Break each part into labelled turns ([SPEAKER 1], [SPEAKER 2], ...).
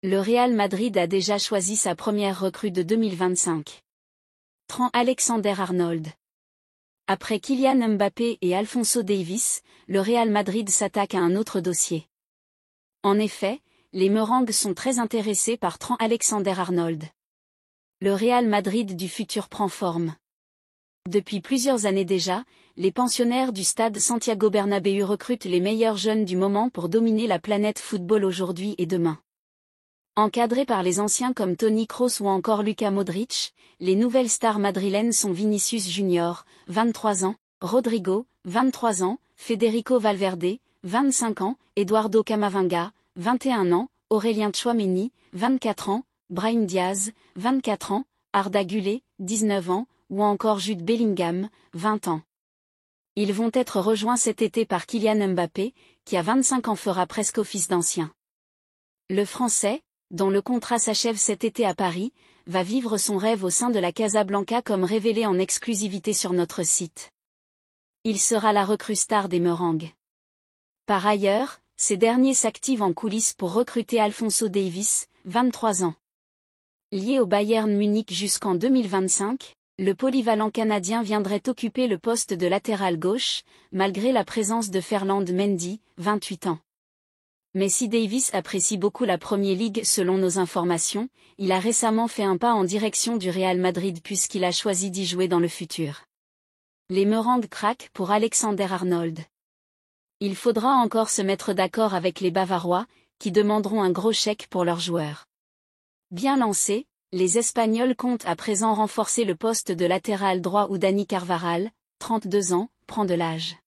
[SPEAKER 1] Le Real Madrid a déjà choisi sa première recrue de 2025. Trent Alexander-Arnold. Après Kylian Mbappé et Alphonso Davies, le Real Madrid s'attaque à un autre dossier. En effet, les Merengues sont très intéressés par Trent Alexander-Arnold. Le Real Madrid du futur prend forme. Depuis plusieurs années déjà, les pensionnaires du stade Santiago Bernabéu recrutent les meilleurs jeunes du moment pour dominer la planète football aujourd'hui et demain. Encadrés par les anciens comme Toni Kroos ou encore Luka Modric, les nouvelles stars madrilènes sont Vinicius Junior, 23 ans, Rodrigo, 23 ans, Federico Valverde, 25 ans, Eduardo Camavinga, 21 ans, Aurélien Tchouaméni, 24 ans, Brahim Diaz, 24 ans, Arda Güler, 19 ans, ou encore Jude Bellingham, 20 ans. Ils vont être rejoints cet été par Kylian Mbappé, qui à 25 ans fera presque office d'ancien. Le Français, dont le contrat s'achève cet été à Paris, va vivre son rêve au sein de la Casablanca comme révélé en exclusivité sur notre site. Il sera la recrue star des Merengues. Par ailleurs, ces derniers s'activent en coulisses pour recruter Alphonso Davies, 23 ans. Lié au Bayern Munich jusqu'en 2025, le polyvalent canadien viendrait occuper le poste de latéral gauche, malgré la présence de Ferland Mendy, 28 ans. Mais si Davies apprécie beaucoup la Premier League selon nos informations, il a récemment fait un pas en direction du Real Madrid puisqu'il a choisi d'y jouer dans le futur. Les Merengues craquent pour Alexander-Arnold. Il faudra encore se mettre d'accord avec les Bavarois, qui demanderont un gros chèque pour leurs joueurs. Bien lancés, les Espagnols comptent à présent renforcer le poste de latéral droit où Dani Carvajal, 32 ans, prend de l'âge.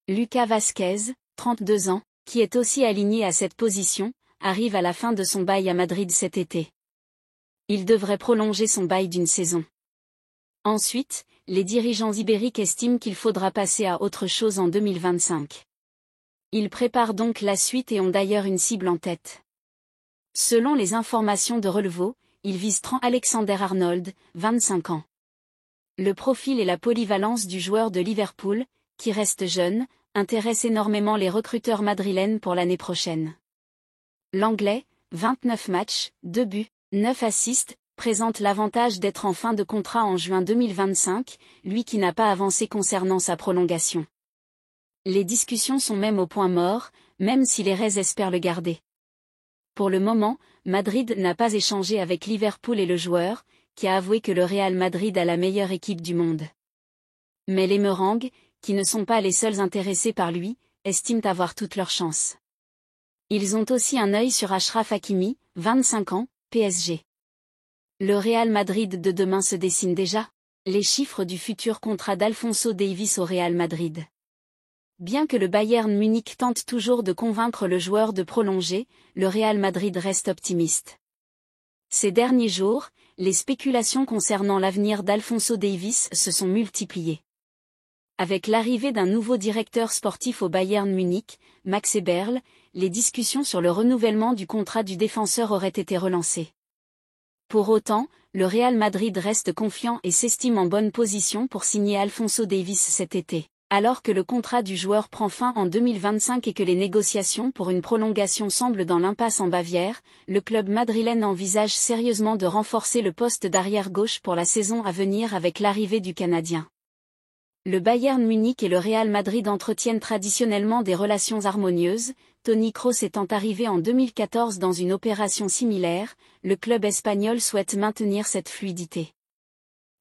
[SPEAKER 1] Lucas Vázquez, 32 ans, qui est aussi aligné à cette position, arrive à la fin de son bail à Madrid cet été. Il devrait prolonger son bail d'une saison. Ensuite, les dirigeants ibériques estiment qu'il faudra passer à autre chose en 2025. Ils préparent donc la suite et ont d'ailleurs une cible en tête. Selon les informations de Relevo, ils visent Trent Alexander-Arnold, 25 ans. Le profil et la polyvalence du joueur de Liverpool, qui reste jeune, intéressent énormément les recruteurs madrilènes pour l'année prochaine. L'Anglais, 29 matchs, 2 buts, 9 assists, présente l'avantage d'être en fin de contrat en juin 2025, lui qui n'a pas avancé concernant sa prolongation. Les discussions sont même au point mort, même si les Reds espèrent le garder. Pour le moment, Madrid n'a pas échangé avec Liverpool et le joueur, qui a avoué que le Real Madrid a la meilleure équipe du monde. Mais les Merengues, qui ne sont pas les seuls intéressés par lui, estiment avoir toutes leurs chances. Ils ont aussi un œil sur Achraf Hakimi, 25 ans, PSG. Le Real Madrid de demain se dessine déjà. Les chiffres du futur contrat d'Alphonso Davies au Real Madrid. Bien que le Bayern Munich tente toujours de convaincre le joueur de prolonger, le Real Madrid reste optimiste. Ces derniers jours, les spéculations concernant l'avenir d'Alphonso Davies se sont multipliées. Avec l'arrivée d'un nouveau directeur sportif au Bayern Munich, Max Eberl, les discussions sur le renouvellement du contrat du défenseur auraient été relancées. Pour autant, le Real Madrid reste confiant et s'estime en bonne position pour signer Alphonso Davies cet été. Alors que le contrat du joueur prend fin en 2025 et que les négociations pour une prolongation semblent dans l'impasse en Bavière, le club madrilène envisage sérieusement de renforcer le poste d'arrière-gauche pour la saison à venir avec l'arrivée du Canadien. Le Bayern Munich et le Real Madrid entretiennent traditionnellement des relations harmonieuses, Toni Kroos étant arrivé en 2014 dans une opération similaire, le club espagnol souhaite maintenir cette fluidité.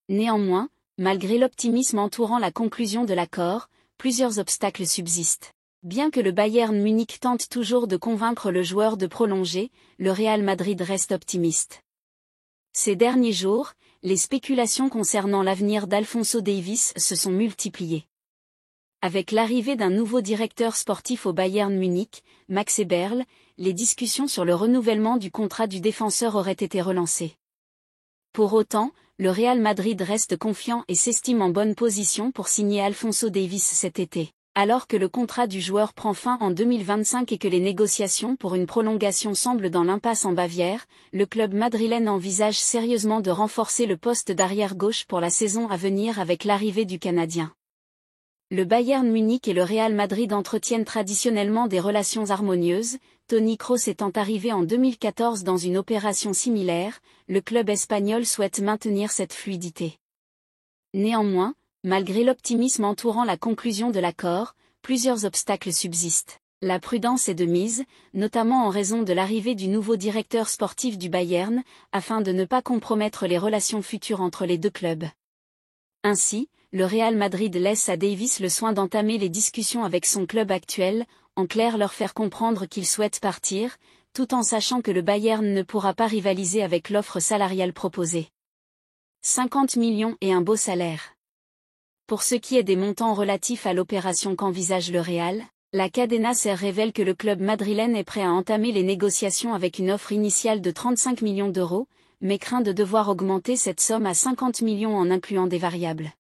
[SPEAKER 1] Néanmoins, malgré l'optimisme entourant la conclusion de l'accord, plusieurs obstacles subsistent. Bien que le Bayern Munich tente toujours de convaincre le joueur de prolonger, le Real Madrid reste optimiste. Ces derniers jours, les spéculations concernant l'avenir d'Alphonso Davies se sont multipliées. Avec l'arrivée d'un nouveau directeur sportif au Bayern Munich, Max Eberl, les discussions sur le renouvellement du contrat du défenseur auraient été relancées. Pour autant, le Real Madrid reste confiant et s'estime en bonne position pour signer Alphonso Davies cet été. Alors que le contrat du joueur prend fin en 2025 et que les négociations pour une prolongation semblent dans l'impasse en Bavière, le club madrilène envisage sérieusement de renforcer le poste d'arrière-gauche pour la saison à venir avec l'arrivée du Canadien. Le Bayern Munich et le Real Madrid entretiennent traditionnellement des relations harmonieuses, Toni Kroos étant arrivé en 2014 dans une opération similaire, le club espagnol souhaite maintenir cette fluidité. Néanmoins, malgré l'optimisme entourant la conclusion de l'accord, plusieurs obstacles subsistent. La prudence est de mise, notamment en raison de l'arrivée du nouveau directeur sportif du Bayern, afin de ne pas compromettre les relations futures entre les deux clubs. Ainsi, le Real Madrid laisse à Davies le soin d'entamer les discussions avec son club actuel, en clair leur faire comprendre qu'il souhaite partir, tout en sachant que le Bayern ne pourra pas rivaliser avec l'offre salariale proposée. 50 millions et un beau salaire. Pour ce qui est des montants relatifs à l'opération qu'envisage le Real, la Cadena SER révèle que le club madrilène est prêt à entamer les négociations avec une offre initiale de 35 millions d'euros, mais craint de devoir augmenter cette somme à 50 millions en incluant des variables.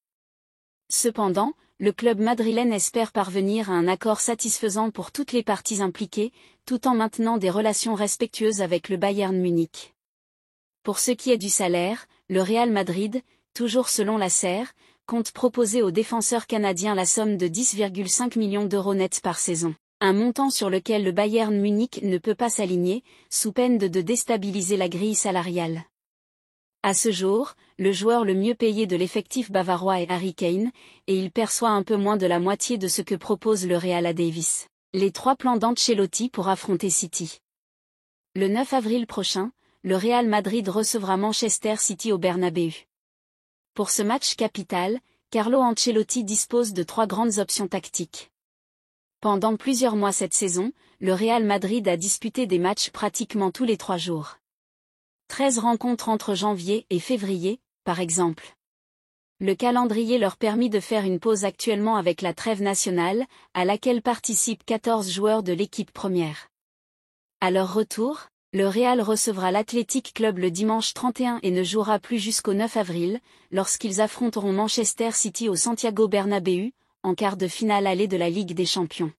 [SPEAKER 1] Cependant, le club madrilène espère parvenir à un accord satisfaisant pour toutes les parties impliquées, tout en maintenant des relations respectueuses avec le Bayern Munich. Pour ce qui est du salaire, le Real Madrid, toujours selon la SER, compte proposer au défenseur canadien la somme de 10,5 millions d'euros nets par saison, un montant sur lequel le Bayern Munich ne peut pas s'aligner, sous peine de déstabiliser la grille salariale. À ce jour, le joueur le mieux payé de l'effectif bavarois est Harry Kane, et il perçoit un peu moins de la moitié de ce que propose le Real à Davies. Les 3 plans d'Ancelotti pour affronter City. Le 9 avril prochain, le Real Madrid recevra Manchester City au Bernabéu. Pour ce match capital, Carlo Ancelotti dispose de 3 grandes options tactiques. Pendant plusieurs mois cette saison, le Real Madrid a disputé des matchs pratiquement tous les 3 jours. 13 rencontres entre janvier et février, par exemple. Le calendrier leur permit de faire une pause actuellement avec la trêve nationale, à laquelle participent 14 joueurs de l'équipe première. À leur retour, le Real recevra l'Athletic Club le dimanche 31 et ne jouera plus jusqu'au 9 avril, lorsqu'ils affronteront Manchester City au Santiago Bernabéu, en quart de finale aller de la Ligue des Champions.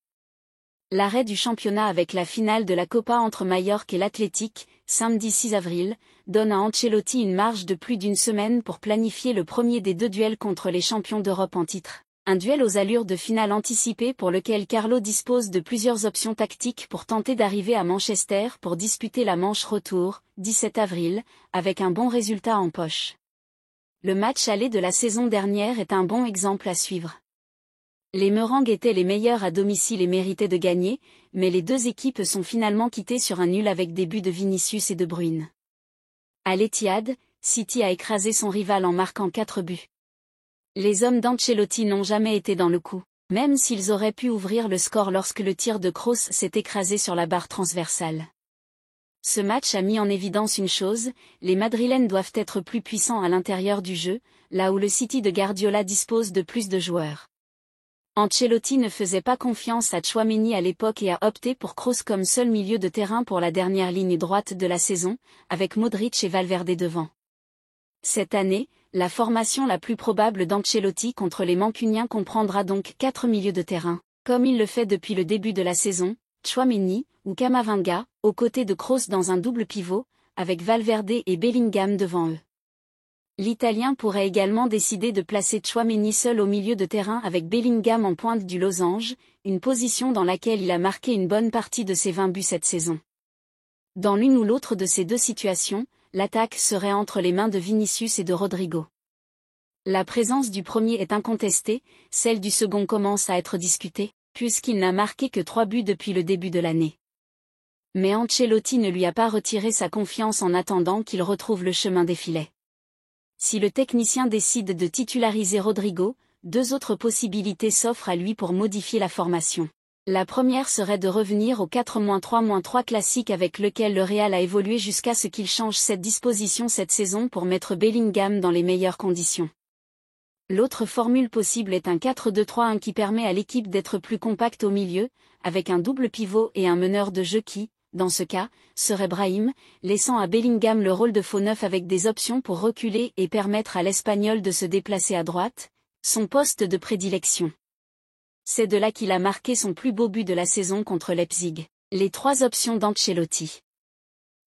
[SPEAKER 1] L'arrêt du championnat avec la finale de la Copa entre Majorque et l'Athletic, samedi 6 avril, donne à Ancelotti une marge de plus d'une semaine pour planifier le premier des 2 duels contre les champions d'Europe en titre. Un duel aux allures de finale anticipée pour lequel Carlo dispose de plusieurs options tactiques pour tenter d'arriver à Manchester pour disputer la manche retour, 17 avril, avec un bon résultat en poche. Le match aller de la saison dernière est un bon exemple à suivre. Les Meringues étaient les meilleurs à domicile et méritaient de gagner, mais les 2 équipes sont finalement quittées sur un nul avec des buts de Vinicius et De Bruyne. À l'Etihad, City a écrasé son rival en marquant 4 buts. Les hommes d'Ancelotti n'ont jamais été dans le coup, même s'ils auraient pu ouvrir le score lorsque le tir de Kroos s'est écrasé sur la barre transversale. Ce match a mis en évidence une chose, les Madrilènes doivent être plus puissants à l'intérieur du jeu, là où le City de Guardiola dispose de plus de joueurs. Ancelotti ne faisait pas confiance à Tchouaméni à l'époque et a opté pour Kroos comme seul milieu de terrain pour la dernière ligne droite de la saison, avec Modric et Valverde devant. Cette année, la formation la plus probable d'Ancelotti contre les Mancuniens comprendra donc 4 milieux de terrain, comme il le fait depuis le début de la saison, Tchouaméni ou Camavinga, aux côtés de Kroos dans un double pivot, avec Valverde et Bellingham devant eux. L'Italien pourrait également décider de placer Tchouaméni seul au milieu de terrain avec Bellingham en pointe du losange, une position dans laquelle il a marqué une bonne partie de ses 20 buts cette saison. Dans l'une ou l'autre de ces 2 situations, l'attaque serait entre les mains de Vinicius et de Rodrigo. La présence du premier est incontestée, celle du second commence à être discutée, puisqu'il n'a marqué que 3 buts depuis le début de l'année. Mais Ancelotti ne lui a pas retiré sa confiance en attendant qu'il retrouve le chemin des filets. Si le technicien décide de titulariser Rodrigo, 2 autres possibilités s'offrent à lui pour modifier la formation. La première serait de revenir au 4-3-3 classique avec lequel le Real a évolué jusqu'à ce qu'il change cette disposition cette saison pour mettre Bellingham dans les meilleures conditions. L'autre formule possible est un 4-2-3-1 qui permet à l'équipe d'être plus compacte au milieu, avec un double pivot et un meneur de jeu qui, dans ce cas, serait Brahim, laissant à Bellingham le rôle de faux neuf avec des options pour reculer et permettre à l'Espagnol de se déplacer à droite, son poste de prédilection. C'est de là qu'il a marqué son plus beau but de la saison contre Leipzig. Les 3 options d'Ancelotti.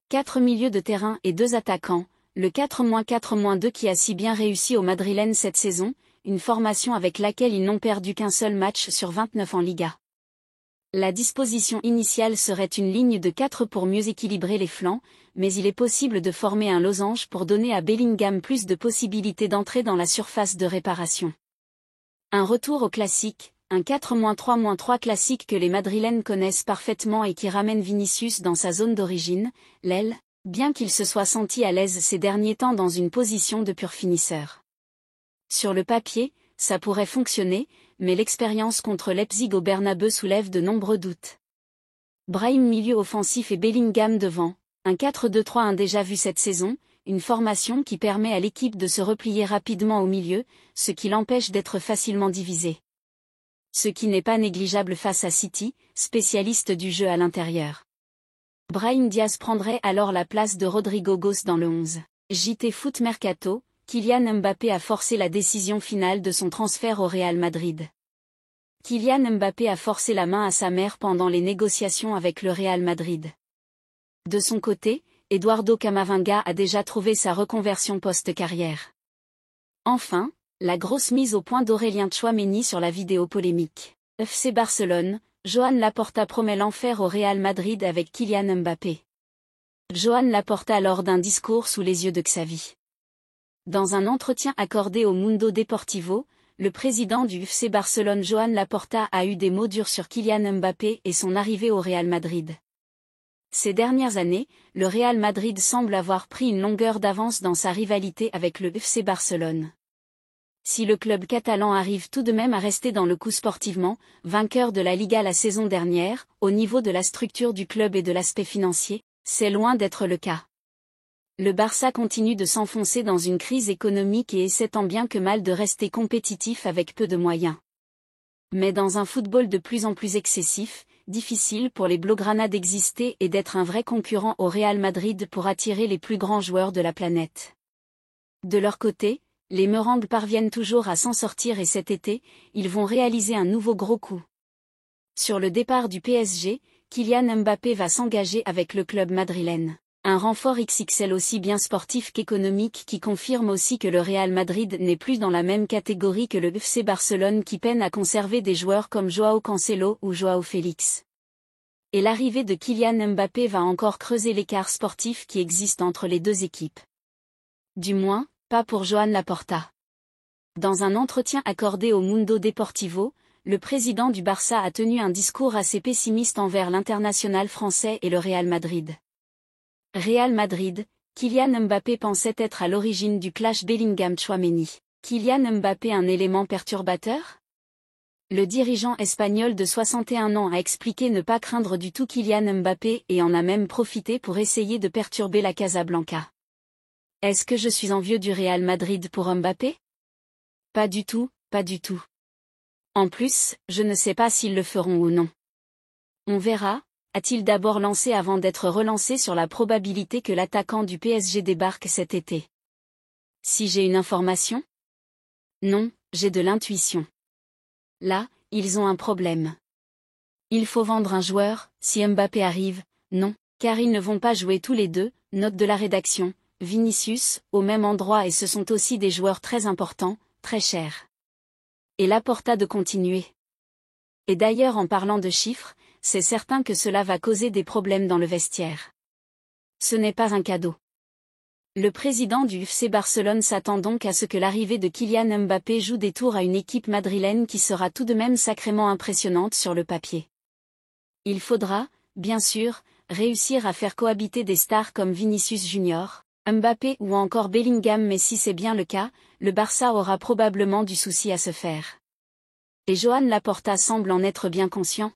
[SPEAKER 1] 4 milieux de terrain et 2 attaquants, le 4-4-2 qui a si bien réussi au Madrilène cette saison, une formation avec laquelle ils n'ont perdu qu'un seul match sur 29 en Liga. La disposition initiale serait une ligne de 4 pour mieux équilibrer les flancs, mais il est possible de former un losange pour donner à Bellingham plus de possibilités d'entrer dans la surface de réparation. Un retour au classique, un 4-3-3 classique que les Madrilènes connaissent parfaitement et qui ramène Vinicius dans sa zone d'origine, l'aile, bien qu'il se soit senti à l'aise ces derniers temps dans une position de pur finisseur. Sur le papier, ça pourrait fonctionner, mais l'expérience contre Leipzig au Bernabeu soulève de nombreux doutes. Brahim milieu offensif et Bellingham devant, un 4-2-3-1 déjà vu cette saison, une formation qui permet à l'équipe de se replier rapidement au milieu, ce qui l'empêche d'être facilement divisée. Ce qui n'est pas négligeable face à City, spécialiste du jeu à l'intérieur. Brahim Diaz prendrait alors la place de Rodrigo Goes dans le 11. JT Foot Mercato, Kylian Mbappé a forcé la décision finale de son transfert au Real Madrid. Kylian Mbappé a forcé la main à sa mère pendant les négociations avec le Real Madrid. De son côté, Eduardo Camavinga a déjà trouvé sa reconversion post-carrière. Enfin, la grosse mise au point d'Aurélien Tchouaméni sur la vidéo polémique. FC Barcelone, Joan Laporta promet l'enfer au Real Madrid avec Kylian Mbappé. Joan Laporta lors d'un discours sous les yeux de Xavi. Dans un entretien accordé au Mundo Deportivo, le président du FC Barcelone Joan Laporta a eu des mots durs sur Kylian Mbappé et son arrivée au Real Madrid. Ces dernières années, le Real Madrid semble avoir pris une longueur d'avance dans sa rivalité avec le FC Barcelone. Si le club catalan arrive tout de même à rester dans le coup sportivement, vainqueur de la Liga la saison dernière, au niveau de la structure du club et de l'aspect financier, c'est loin d'être le cas. Le Barça continue de s'enfoncer dans une crise économique et essaie tant bien que mal de rester compétitif avec peu de moyens. Mais dans un football de plus en plus excessif, difficile pour les Blaugrana d'exister et d'être un vrai concurrent au Real Madrid pour attirer les plus grands joueurs de la planète. De leur côté, les Merengues parviennent toujours à s'en sortir et cet été, ils vont réaliser un nouveau gros coup. Sur le départ du PSG, Kylian Mbappé va s'engager avec le club madrilène. Un renfort XXL aussi bien sportif qu'économique qui confirme aussi que le Real Madrid n'est plus dans la même catégorie que le FC Barcelone qui peine à conserver des joueurs comme Joao Cancelo ou Joao Félix. Et l'arrivée de Kylian Mbappé va encore creuser l'écart sportif qui existe entre les deux équipes. Du moins, pas pour Joan Laporta. Dans un entretien accordé au Mundo Deportivo, le président du Barça a tenu un discours assez pessimiste envers l'international français et le Real Madrid. Real Madrid, Kylian Mbappé pensait être à l'origine du clash Bellingham-Tchouaméni. Kylian Mbappé un élément perturbateur ? Le dirigeant espagnol de 61 ans a expliqué ne pas craindre du tout Kylian Mbappé et en a même profité pour essayer de perturber la Casablanca. Est-ce que je suis envieux du Real Madrid pour Mbappé ? Pas du tout, pas du tout. En plus, je ne sais pas s'ils le feront ou non. On verra. A-t-il d'abord lancé avant d'être relancé sur la probabilité que l'attaquant du PSG débarque cet été. Si j'ai une information ? Non, j'ai de l'intuition. Là, ils ont un problème. Il faut vendre un joueur, si Mbappé arrive, non, car ils ne vont pas jouer tous les deux, note de la rédaction, Vinicius, au même endroit et ce sont aussi des joueurs très importants, très chers. Et Laporta de continuer. Et d'ailleurs en parlant de chiffres, c'est certain que cela va causer des problèmes dans le vestiaire. Ce n'est pas un cadeau. Le président du FC Barcelone s'attend donc à ce que l'arrivée de Kylian Mbappé joue des tours à une équipe madrilène qui sera tout de même sacrément impressionnante sur le papier. Il faudra, bien sûr, réussir à faire cohabiter des stars comme Vinicius Junior, Mbappé ou encore Bellingham mais si c'est bien le cas, le Barça aura probablement du souci à se faire. Et Joan Laporta semble en être bien conscient.